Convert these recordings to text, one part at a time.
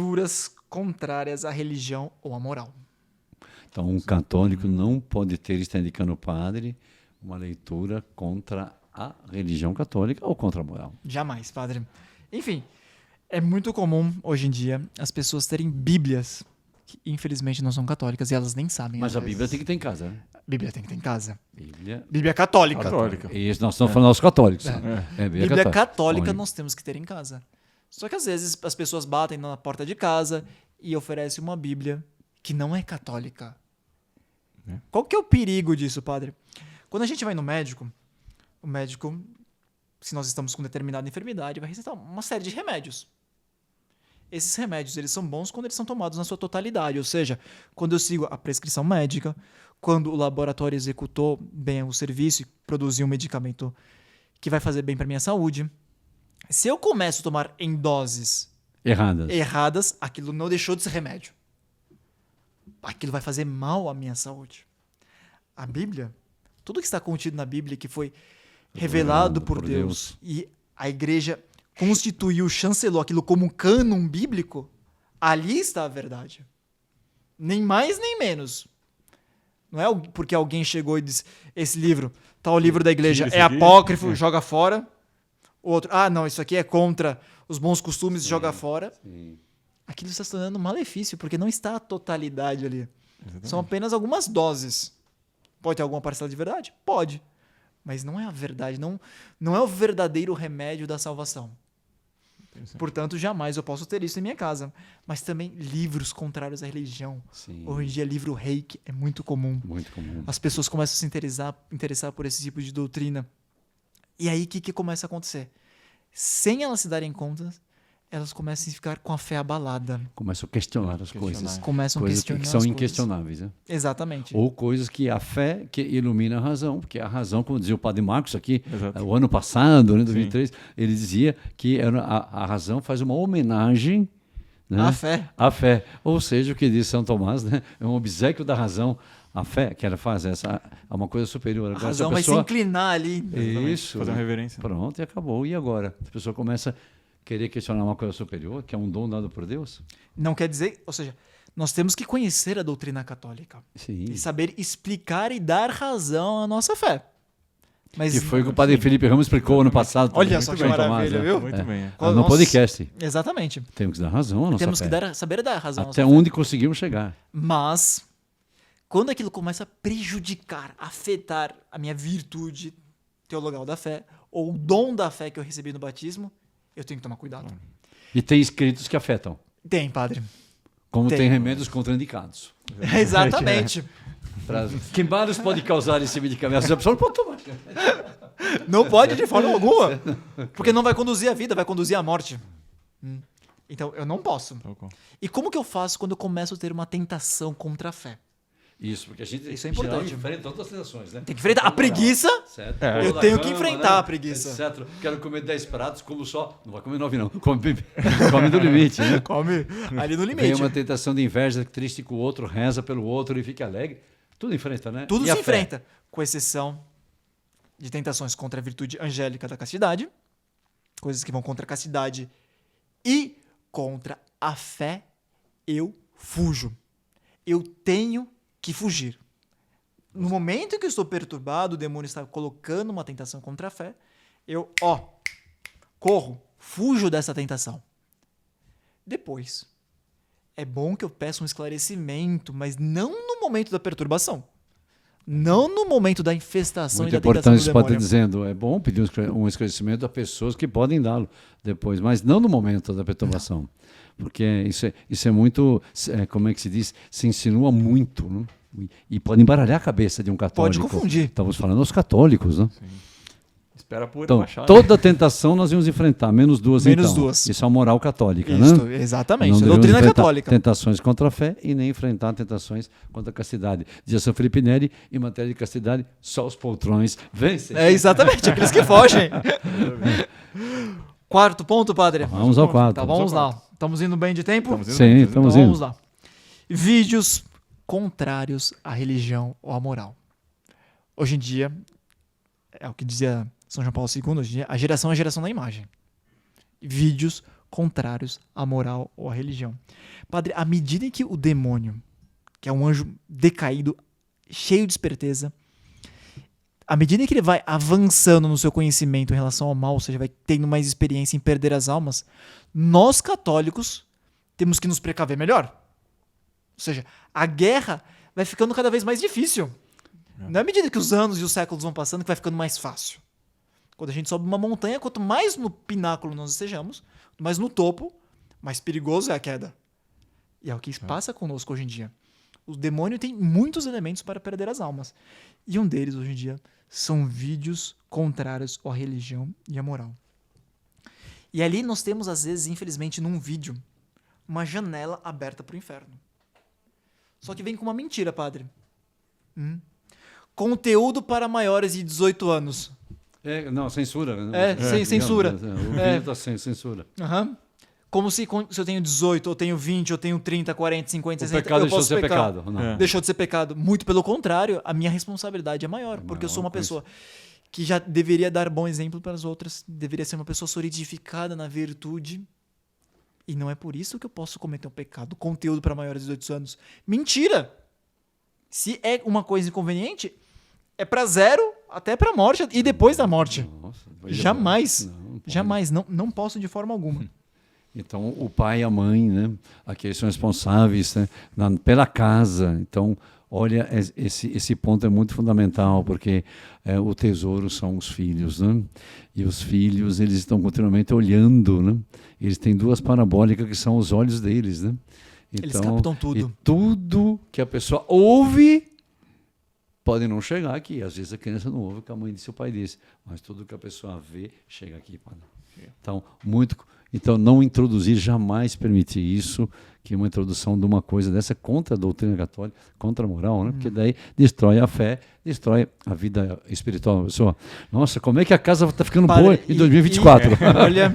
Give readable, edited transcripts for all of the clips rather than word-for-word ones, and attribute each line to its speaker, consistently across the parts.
Speaker 1: leituras contrárias à religião ou à moral.
Speaker 2: Então, um católico não pode ter, está indicando o padre, uma leitura contra a religião católica ou contra a moral.
Speaker 1: Jamais, padre. Enfim, é muito comum hoje em dia as pessoas terem bíblias que infelizmente não são católicas e elas nem sabem.
Speaker 2: Mas
Speaker 1: às
Speaker 2: a Bíblia
Speaker 1: vezes.
Speaker 2: tem que ter em casa, né?
Speaker 1: Bíblia tem que ter em casa.
Speaker 2: Bíblia.
Speaker 1: Bíblia católica.
Speaker 3: Católica.
Speaker 2: Isso, nós estamos falando aos católicos.
Speaker 1: Bíblia católica
Speaker 2: Olha,
Speaker 1: nós temos que ter em casa. Só que às vezes as pessoas batem na porta de casa e oferecem uma Bíblia que não é católica. Qual que é o perigo disso, padre? Quando a gente vai no médico, o médico, se nós estamos com determinada enfermidade, vai receitar uma série de remédios. Esses remédios, eles são bons quando eles são tomados na sua totalidade, ou seja, quando eu sigo a prescrição médica, quando o laboratório executou bem o serviço e produziu um medicamento que vai fazer bem para minha saúde. Se eu começo a tomar em doses erradas, aquilo não deixou de ser remédio. Aquilo vai fazer mal à minha saúde. A Bíblia, tudo que está contido na Bíblia, que foi revelado por Deus, e a igreja constituiu, chancelou aquilo como um cânon bíblico, ali está a verdade. Nem mais nem menos. Não é porque alguém chegou e disse, esse livro, tal livro da igreja é apócrifo, joga fora. Outro, não, isso aqui é contra os bons costumes, joga fora.
Speaker 2: Sim.
Speaker 1: Aquilo está se tornando um malefício, porque não está a totalidade ali.
Speaker 3: Exatamente.
Speaker 1: São apenas algumas doses. Pode ter alguma parcela de verdade? Pode. Mas não é a verdade, não é o verdadeiro remédio da salvação. Portanto, jamais eu posso ter isso em minha casa. Mas também livros contrários à religião.
Speaker 2: Sim.
Speaker 1: Hoje em dia, livro reiki é muito comum.
Speaker 2: Muito comum.
Speaker 1: As pessoas começam a se interessar por esse tipo de doutrina. E aí, o que começa a acontecer? Sem elas se darem conta, elas começam a ficar com a fé abalada.
Speaker 2: Começam a questionar as coisas.
Speaker 1: Começam a
Speaker 2: Coisas
Speaker 1: questionar
Speaker 2: que são
Speaker 1: as
Speaker 2: inquestionáveis. Né?
Speaker 1: Exatamente.
Speaker 2: Ou coisas que a fé que ilumina a razão. Porque a razão, como dizia o padre Marcos aqui,
Speaker 3: Exato.
Speaker 2: o ano passado, né, 2003, ele dizia que a razão faz uma homenagem, né,
Speaker 1: A fé.
Speaker 2: à fé. Ou seja, o que diz São Tomás, né, é um obséquio da razão. A fé que ela faz é uma coisa superior.
Speaker 1: A
Speaker 2: Agora,
Speaker 1: razão
Speaker 2: se
Speaker 1: vai se inclinar ali.
Speaker 2: Isso.
Speaker 3: Fazer uma reverência.
Speaker 2: Pronto, e acabou. E agora? A pessoa começa a querer questionar uma coisa superior, que é um dom dado por Deus?
Speaker 1: Não quer dizer... Ou seja, nós temos que conhecer a doutrina católica.
Speaker 2: Sim.
Speaker 1: E saber explicar e dar razão à nossa fé. Mas,
Speaker 2: Que foi o que o padre Felipe Ramos explicou ano passado.
Speaker 1: Olha
Speaker 2: também.
Speaker 1: só
Speaker 2: Muito
Speaker 1: que
Speaker 2: bem,
Speaker 1: maravilha,
Speaker 2: Tomás, né?
Speaker 1: viu?
Speaker 3: Muito bem.
Speaker 1: Qual-
Speaker 2: No
Speaker 1: Nossa.
Speaker 2: podcast.
Speaker 1: Exatamente.
Speaker 2: Temos que dar razão à nossa
Speaker 1: Temos
Speaker 2: fé.
Speaker 1: que saber dar razão à nossa
Speaker 2: Até
Speaker 1: fé.
Speaker 2: onde conseguimos chegar.
Speaker 1: Mas, quando aquilo começa a prejudicar, afetar a minha virtude teologal da fé, ou o dom da fé que eu recebi no batismo, eu tenho que tomar cuidado.
Speaker 2: E tem escritos que afetam.
Speaker 1: Tem, padre.
Speaker 2: Como
Speaker 1: Tem.
Speaker 2: tem remédios contraindicados.
Speaker 1: Exatamente.
Speaker 2: Que males pode causar esse medicamento? A pessoa não pode tomar.
Speaker 1: Não pode de forma alguma. Porque não vai conduzir a vida, vai conduzir à morte. Então, eu não posso.
Speaker 3: Tal qual.
Speaker 1: E como que eu faço quando eu começo a ter uma tentação contra a fé?
Speaker 2: Isso, porque a gente
Speaker 1: Isso é importante.
Speaker 2: já enfrenta outras tentações, né?
Speaker 1: Tem que enfrentar a preguiça.
Speaker 2: Certo.
Speaker 1: Eu tenho que enfrentar a preguiça.
Speaker 2: Etc. Quero comer 10 pratos, como só. Não vai comer 9, não. Come do limite, né?
Speaker 1: Come ali no
Speaker 2: Vem
Speaker 1: limite.
Speaker 2: uma tentação de inveja, triste com o outro, reza pelo outro e fica alegre. Tudo enfrenta, né?
Speaker 1: Tudo
Speaker 2: E
Speaker 1: se
Speaker 2: a fé?
Speaker 1: enfrenta, com exceção de tentações contra a virtude angélica da castidade, coisas que vão contra a castidade e contra a fé, eu fujo. Eu tenho que fugir. No momento em que eu estou perturbado, o demônio está colocando uma tentação contra a fé, eu, corro, fujo dessa tentação. Depois, é bom que eu peça um esclarecimento, mas não no momento da perturbação. Não no momento da infestação
Speaker 2: Muito
Speaker 1: e da tentação
Speaker 2: importante
Speaker 1: do
Speaker 2: isso pode
Speaker 1: demônio.
Speaker 2: estar dizendo. É bom pedir um esclarecimento a pessoas que podem dá-lo depois, mas não no momento da perturbação. Porque isso é muito, como é que se diz? Se insinua muito, né? E pode embaralhar a cabeça de um católico.
Speaker 1: Pode confundir.
Speaker 2: Estamos falando aos católicos, né?
Speaker 3: Espera a poeira
Speaker 2: Então,
Speaker 3: baixar.
Speaker 2: toda tentação nós vamos enfrentar, menos duas
Speaker 1: Menos
Speaker 2: então.
Speaker 1: duas.
Speaker 2: Isso é a moral católica,
Speaker 1: Isso,
Speaker 2: né?
Speaker 1: exatamente.
Speaker 2: Não
Speaker 1: É
Speaker 2: devemos
Speaker 1: doutrina
Speaker 2: enfrentar
Speaker 1: católica.
Speaker 2: tentações contra a fé e nem enfrentar tentações contra a castidade. Dizia São Felipe Neri, em matéria de castidade, só os poltrões vencem.
Speaker 1: É exatamente, aqueles que fogem. Quarto ponto, padre.
Speaker 2: Vamos ao quadro.
Speaker 1: Tá, vamos lá. Estamos indo bem de tempo?
Speaker 3: Estamos indo
Speaker 2: Sim,
Speaker 3: bem,
Speaker 2: estamos
Speaker 1: Então
Speaker 2: indo.
Speaker 1: vamos lá. Vídeos contrários à religião ou à moral. Hoje em dia, é o que dizia São João Paulo II, hoje em dia, a geração é a geração da imagem. Vídeos contrários à moral ou à religião. Padre, à medida em que o demônio, que é um anjo decaído, cheio de esperteza, à medida que ele vai avançando no seu conhecimento em relação ao mal, ou seja, vai tendo mais experiência em perder as almas, nós católicos temos que nos precaver melhor. Ou seja, a guerra vai ficando cada vez mais difícil. Não é à medida que os anos e os séculos vão passando que vai ficando mais fácil. Quando a gente sobe uma montanha, quanto mais no pináculo nós estejamos, quanto mais no topo, mais perigoso é a queda. E é o que passa conosco hoje em dia. O demônio tem muitos elementos para perder as almas. E um deles, hoje em dia, são vídeos contrários à religião e à moral. E ali nós temos, às vezes, infelizmente, num vídeo, uma janela aberta para o inferno. Só que vem com uma mentira, padre. Conteúdo para maiores de 18 anos.
Speaker 2: Não, censura. Né?
Speaker 1: Sem censura.
Speaker 2: O vídeo está sem censura.
Speaker 1: Como se eu tenho 18, eu tenho 20, eu tenho 30, 40, 50, 60,
Speaker 2: O pecado
Speaker 1: eu
Speaker 2: deixou de
Speaker 1: posso
Speaker 2: ser
Speaker 1: pecar.
Speaker 2: pecado. Não.
Speaker 1: Deixou de ser pecado. Muito pelo contrário, a minha responsabilidade é maior, porque eu sou uma pessoa que já deveria dar bom exemplo para as outras, deveria ser uma pessoa solidificada na virtude, e não é por isso que eu posso cometer um pecado. Conteúdo para maiores de 18 anos. Mentira! Se é uma coisa inconveniente, é para zero até para a morte e depois da morte.
Speaker 2: Nossa,
Speaker 1: Jamais, não posso de forma alguma.
Speaker 2: Então, o pai e a mãe, né? Aqueles são responsáveis, né? Pela casa. Então, olha, esse ponto é muito fundamental, porque o tesouro são os filhos, né? E os filhos, eles estão continuamente olhando, né? Eles têm duas parabólicas que são os olhos deles, né? Então,
Speaker 1: eles captam tudo.
Speaker 2: E tudo que a pessoa ouve pode não chegar aqui. Às vezes a criança não ouve o que a mãe disse e o pai disse, mas tudo que a pessoa vê chega aqui. Então, não introduzir, jamais permitir isso, que uma introdução de uma coisa dessa contra a doutrina católica, contra a moral, né? Porque daí destrói a fé, destrói a vida espiritual da pessoa. Nossa, como é que a casa está ficando boa em 2024?
Speaker 1: Olha,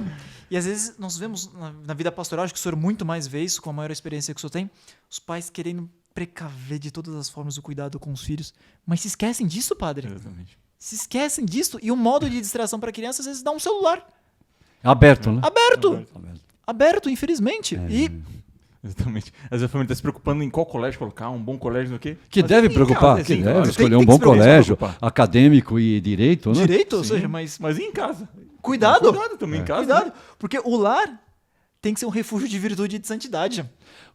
Speaker 1: e às vezes nós vemos na vida pastoral, acho que o senhor muito mais vê isso, com a maior experiência que o senhor tem, os pais querendo precaver de todas as formas o cuidado com os filhos, mas se esquecem disso, padre.
Speaker 3: Exatamente.
Speaker 1: Se esquecem disso, e o modo de distração para a criança às vezes dá um celular.
Speaker 2: Aberto, né?
Speaker 1: Aberto, infelizmente.
Speaker 3: Exatamente. Às vezes a família está se preocupando em qual colégio colocar, um bom colégio do quê?
Speaker 2: Que
Speaker 3: Mas
Speaker 2: deve
Speaker 3: em
Speaker 2: preocupar,
Speaker 3: casa,
Speaker 2: que
Speaker 3: assim,
Speaker 2: deve
Speaker 3: claro.
Speaker 2: escolher
Speaker 3: Tem
Speaker 2: um
Speaker 3: que
Speaker 2: bom
Speaker 3: se
Speaker 2: colégio,
Speaker 3: preocupar.
Speaker 2: acadêmico e direito, né?
Speaker 1: Direito, ou
Speaker 3: Sim.
Speaker 1: seja, mas
Speaker 3: em casa.
Speaker 1: cuidado.
Speaker 3: Cuidado também em casa.
Speaker 1: Cuidado, porque o lar tem que ser um refúgio de virtude e de santidade.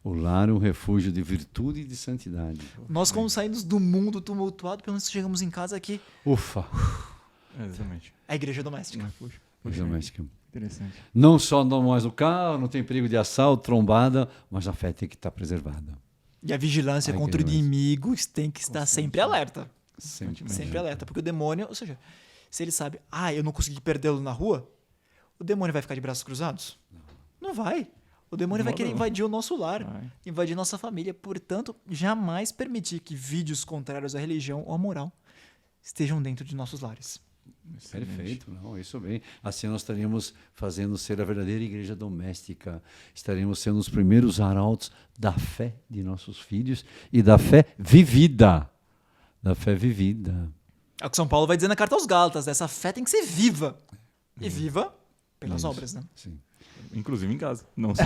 Speaker 2: O lar é um refúgio de virtude e de santidade.
Speaker 1: Nós, como saímos do mundo tumultuado, pelo menos chegamos em casa aqui.
Speaker 2: Ufa!
Speaker 3: Exatamente.
Speaker 1: A igreja doméstica.
Speaker 2: Doméstica.
Speaker 3: Interessante.
Speaker 2: Não só não mais no carro, não tem perigo de assalto, trombada, mas a fé tem que estar preservada.
Speaker 1: E a vigilância contra o inimigo tem que estar sempre alerta. Sempre alerta. Porque o demônio, ou seja, se ele sabe, eu não consegui perdê-lo na rua, o demônio vai ficar de braços cruzados? Não vai. O demônio vai querer invadir o nosso lar, invadir nossa família. Portanto, jamais permitir que vídeos contrários à religião ou à moral estejam dentro de nossos lares.
Speaker 2: Perfeito, não, isso bem. Assim nós estaríamos fazendo ser a verdadeira igreja doméstica. Estaríamos sendo os primeiros arautos da fé de nossos filhos e da fé vivida. Da fé vivida.
Speaker 1: É o que São Paulo vai dizer na carta aos Gálatas, essa fé tem que ser viva. E viva pelas obras, né?
Speaker 2: Sim.
Speaker 3: Inclusive em casa. Não só.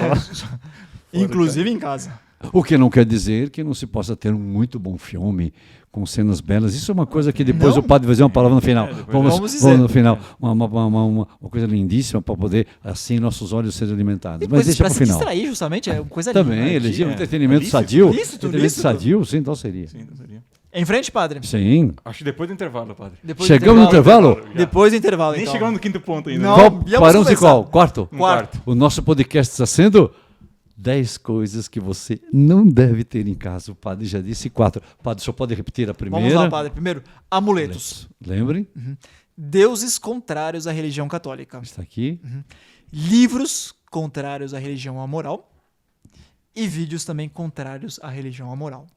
Speaker 1: Inclusive em casa.
Speaker 2: O que não quer dizer que não se possa ter um muito bom filme com cenas belas. Isso é uma coisa que depois o padre vai dizer uma palavra no final. Vamos
Speaker 1: dizer.
Speaker 2: no final. Uma coisa lindíssima para poder, assim, nossos olhos serem alimentados. Mas deixa para o
Speaker 1: se
Speaker 2: final.
Speaker 1: distrair, justamente, é uma coisa linda.
Speaker 2: Também, eleger um entretenimento
Speaker 3: lícito,
Speaker 2: sadio.
Speaker 1: lícito.
Speaker 2: Entretenimento sadio, sim, então seria.
Speaker 3: Sim, não seria.
Speaker 1: Em frente, padre?
Speaker 2: Sim.
Speaker 3: Acho que depois do intervalo, padre.
Speaker 1: Depois
Speaker 2: Chegamos no intervalo?
Speaker 1: Depois do intervalo,
Speaker 3: Nem
Speaker 1: então.
Speaker 3: chegamos no quinto ponto ainda.
Speaker 1: Não.
Speaker 3: né?
Speaker 2: Paramos em
Speaker 1: começar.
Speaker 2: qual? Quarto?
Speaker 3: Um quarto.
Speaker 2: O nosso podcast está sendo 10 coisas que você não deve ter em casa. O padre já disse 4. Padre, só pode repetir a primeira?
Speaker 1: Vamos lá, padre. Primeiro, amuletos.
Speaker 2: Lembrem,
Speaker 1: Deuses contrários à religião católica.
Speaker 2: está aqui.
Speaker 1: Livros contrários à religião à moral. E vídeos também contrários à religião à moral.